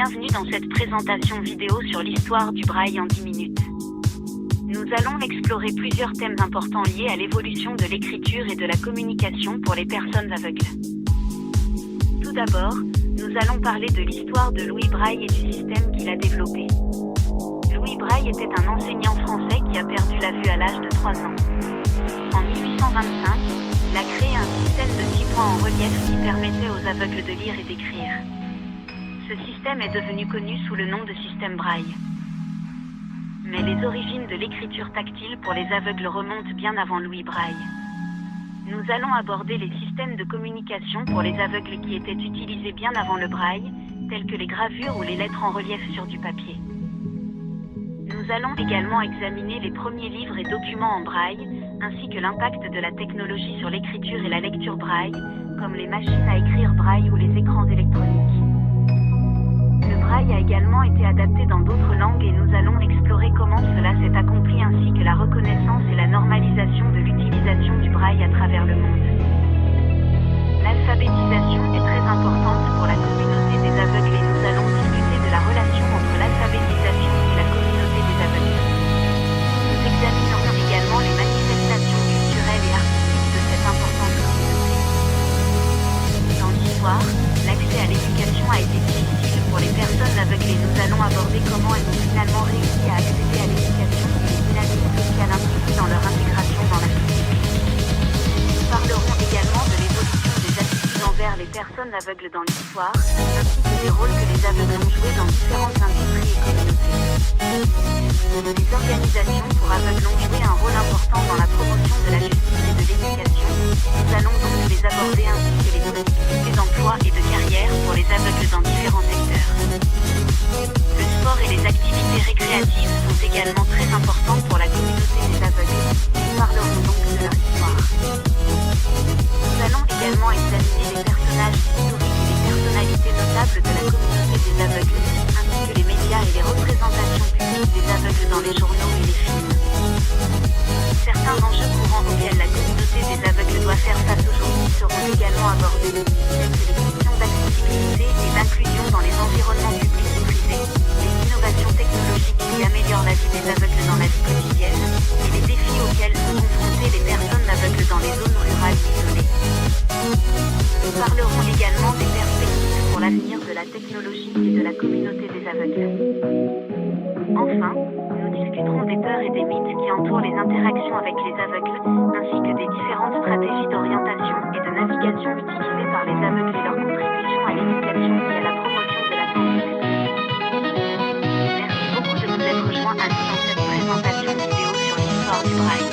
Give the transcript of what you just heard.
Bienvenue dans cette présentation vidéo sur l'histoire du braille en 10 minutes. Nous allons explorer plusieurs thèmes importants liés à l'évolution de l'écriture et de la communication pour les personnes aveugles. Tout d'abord, nous allons parler de l'histoire de Louis Braille et du système qu'il a développé. Louis Braille était un enseignant français qui a perdu la vue à l'âge de 3 ans. En 1825, il a créé un système de 6 points en relief qui permettait aux aveugles de lire et d'écrire. Ce système est devenu connu sous le nom de système Braille. Mais les origines de l'écriture tactile pour les aveugles remontent bien avant Louis Braille. Nous allons aborder les systèmes de communication pour les aveugles qui étaient utilisés bien avant le Braille, tels que les gravures ou les lettres en relief sur du papier. Nous allons également examiner les premiers livres et documents en Braille, ainsi que l'impact de la technologie sur l'écriture et la lecture Braille, comme les machines à écrire Braille ou les écrans électroniques. Le Braille a également été adapté dans d'autres langues et nous allons explorer comment cela s'est accompli ainsi que la reconnaissance et la normalisation de l'utilisation du Braille à travers le monde. L'alphabétisation est très importante pour la communauté des aveugles et nous allons discuter de la relation entre l'alphabétisation et la communauté des aveugles. Nous examinerons également les manifestations culturelles et artistiques de cette importante communauté. Dans l'histoire, l'accès à l'éducation a été difficile pour les personnes aveugles et nous allons aborder comment elles ont finalement réussi à accéder à l'éducation et les dynamiques sociales impliquées dans leur intégration dans la société. Nous parlerons également de l'évolution des attitudes envers les personnes aveugles dans l'histoire, ainsi que des rôles que les aveugles ont joués dans différentes industries et communautés. Les organisations pour aveugles ont joué un rôle important dans la promotion de la justice et de l'éducation. Nous allons donc les aborder ainsi que les possibilités d'emploi et de carrière pour les aveugles dans différents secteurs. Le sport et les activités récréatives sont également très importants pour la communauté des aveugles. Nous parlerons donc de leur histoire. Nous allons également examiner les personnages historiques et les personnalités notables de la communauté des aveugles, ainsi que les médias et les représentations publiques des aveugles dans les journaux et les films. Certains enjeux courants auxquels la communauté des aveugles doit faire face aujourd'hui seront également abordés, tels que les questions d'accessibilité et d'inclusion dans les environnements publics et privés, les innovations technologiques qui améliorent la vie des aveugles dans la vie quotidienne, et les défis auxquels sont confrontées les personnes aveugles dans les zones rurales isolées. Nous parlerons également des perspectives pour l'avenir de la technologie et de la communauté des aveugles. Enfin, nous discuterons des peurs et des mythes qui entourent les interactions avec les aveugles, ainsi que des différentes stratégies d'orientation et de navigation utilisées par les aveugles et leur contribution à l'éducation et à la promotion de la santé publique. Merci beaucoup de nous être rejoints à nous dans cette présentation vidéo sur l'histoire du Braille.